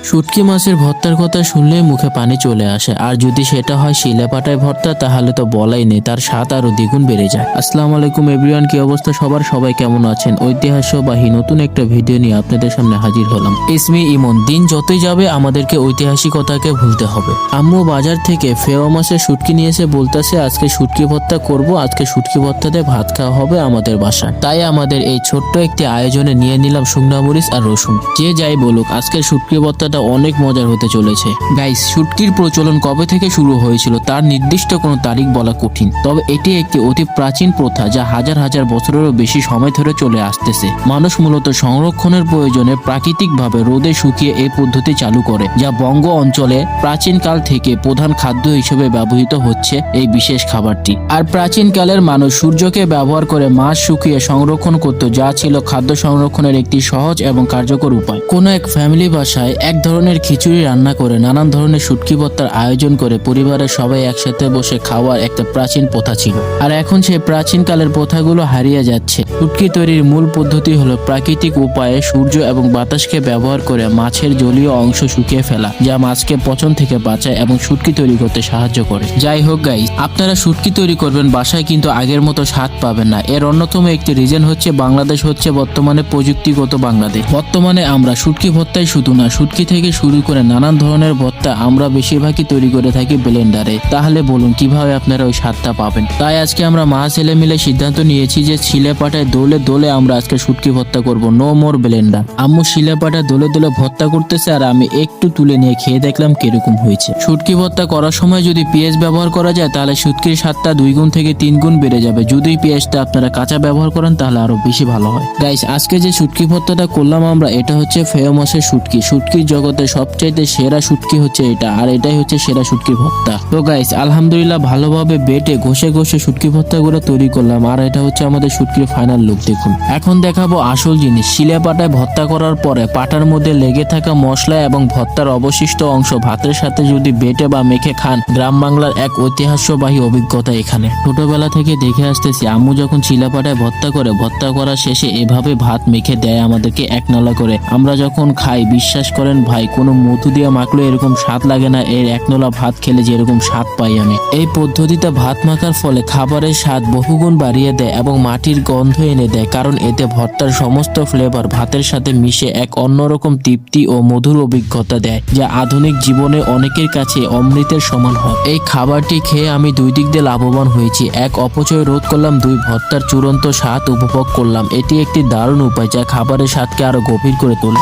শুটকি মাছের ভর্তার কথা শুনলেই মুখে পানি চলে আসে, আর যদি সেটা হয় শিলেপাটায় ভর্তা তাহলে তো বলাই নেই, তার স্বাদ আরো দ্বিগুণ বেড়ে যায়। আসসালামু আলাইকুম এভরিওয়ান, কি অবস্থা সবার? সবাই কেমন আছেন? ঐতিহাসিকবাহী নতুন একটা ভিডিও নিয়ে আপনাদের সামনে হাজির হলাম। ইসমি ইমন। দিন যতই যাবে আমাদেরকে ঐতিহাসিকতাকে ভুলতে হবে। আম্মু বাজার থেকে ফেওয়া মাছের শুটকি নিয়ে এসে বলতেছে আজকে শুটকি ভর্তা করব, আজকে শুটকি ভর্তাতে ভাত খাওয়া হবে আমাদের বাসায়। তাই আমাদের এই ছোট্ট একটি আয়োজনে নিয়ে নিলাম শুকনা মরিচ আর রসুন। যে যাই বলুক, আজকের শুটকি ভর্তা অনেক মজার হতে চলেছে। গাইস, শুটকির প্রচলন কবে থেকে শুরু হয়েছিল তার নির্দিষ্ট কোনো তারিখ বলা কঠিন, তবে এটি একটি অতি প্রাচীন প্রথা যা হাজার হাজার বছরেরও বেশি সময় ধরে চলে আসতেছে। মানুষ মূলত সংরক্ষণের প্রয়োজনে প্রাকৃতিকভাবে রোদে শুকিয়ে এই পদ্ধতি চালু করে, যা বঙ্গ অঞ্চলে প্রাচীনকাল থেকে প্রধান খাদ্য হিসেবে ব্যবহৃত হচ্ছে এই বিশেষ খাবারটি। আর প্রাচীনকালের মানুষ সূর্যকে ব্যবহার করে মাছ শুকিয়ে সংরক্ষণ করত, যা ছিল খাদ্য সংরক্ষণের একটি সহজ এবং কার্যকর উপায়। কোনো এক ফ্যামিলি বাসায় এক ধরনের খিচুড়ি রান্না করে নানান ধরনের শুটকি ভর্তার আয়োজন করে পরিবারের সবাই একসাথে বসে খাওয়ার একটা প্রাচীন প্রথা ছিল। আর এখন সেই প্রাচীনকালের প্রথাগুলো হারিয়ে যাচ্ছে। শুটকি তৈরির মূল পদ্ধতি হলো প্রাকৃতিক উপায়ে সূর্য এবং বাতাসকে ব্যবহার করে মাছের জলীয় অংশ শুকিয়ে ফেলা, যা মাছকে পচন থেকে বাঁচায় এবং শুটকি তৈরি করতে সাহায্য করে। যাই হোক গাইস, আপনারা শুটকি তৈরি করবেন বাসায়, কিন্তু আগের মতো স্বাদ পাবেন না। এর অন্যতম একটি রিজন হচ্ছে বাংলাদেশ হচ্ছে বর্তমানে প্রযুক্তিগত বাংলাদেশ। বর্তমানে আমরা শুটকি ভর্তাই শুধু না, শুটকি থেকে শুরু করে নানান ধরনের ভর্তা আমরা বেশিরভাগই তৈরি করে থাকি ব্লেন্ডারে। তাহলে বলুন কিভাবে আপনারা ওই স্বাদটা পাবেন? তাই আজকে আমরা মা ছেলে মিলে সিদ্ধান্ত নিয়েছি যে শিলেপাটায় দোলে দোলে আমরা আজকে শুটকি ভর্তা করব, নো মোর ব্লেন্ডার। আম্মু শিলেপাটায় দোলে দোলে ভর্তা করতেছে আর আমি একটু তুলে নিয়ে খেয়ে দেখলাম কিরকম হয়েছে। শুটকি ভর্তা করার সময় যদি পেঁয়াজ ব্যবহার করা যায় তাহলে শুটকির স্বাদটা 2 গুণ থেকে 3 গুণ বেড়ে যাবে। যদি পেঁয়াজটা আপনারা কাঁচা ব্যবহার করেন তাহলে আরো বেশি ভালো হয়। গাইস, আজকে যে শুটকি ভর্তাটা করলাম আমরা, এটা হচ্ছে ফেওয়া মাছের শুটকি। শুটকির জগতে সবচাইতে সেরা শুটকি হচ্ছে এটা, আর এটাই হচ্ছে সেরা শুটকি ভর্তা। তো গাইস, আলহামদুলিল্লাহ ভালোভাবে বেটে ঘষে ঘষে শুটকি ভর্তাগুলো তৈরি করলাম, আর এটা হচ্ছে আমাদের শুটকির ফাইনাল লুক। দেখুন, এখন দেখাবো আসল জিনিস। শিলে পাটায় ভর্তা করার পরে পাটার মধ্যে লেগে থাকা মশলা এবং ভর্তার অবশিষ্ট অংশ ভাতের সাথে যদি বেটে বা মেখে খান, গ্রাম বাংলার এক ঐতিহাস্যবাহী অভিজ্ঞতা এখানে। ছোটবেলা থেকে দেখে আসতেছি আম্মু যখন শিলাপাটায় ভর্তা করে, ভর্তা করার শেষে এভাবে ভাত মেখে দেয় আমাদেরকে এক নলা করে। আমরা যখন খাই বিশ্বাস করেন ভাই, কোনো মধু দিয়ে মাখলে এরকম স্বাদ লাগে না এর এক নলা ভাত খেলে যেরকম স্বাদ পাই আমি। এই পদ্ধতিতে ভাত মাখার ফলে খাবারের স্বাদ বহুগুণ বাড়িয়ে দেয় এবং মাটির গন্ধ এনে দেয়, কারণ এতে ভর্তার সমস্ত ফ্লেভার ভাতের সাথে মিশে এক অন্যরকম তৃপ্তি ও মধুর অভিজ্ঞতা দেয়, যা আধুনিক জীবনে অনেকের কাছে অমৃতের সমান হয়। এই খাবারটি খেয়ে আমি 2 দিক দিয়ে লাভবান হয়েছি। এক, অপচয় রোধ করলাম, 2, ভর্তার চূড়ান্ত স্বাদ উপভোগ করলাম। এটি একটি দারুণ উপায় যা খাবারের স্বাদকে আরো গভীর করে তোলে।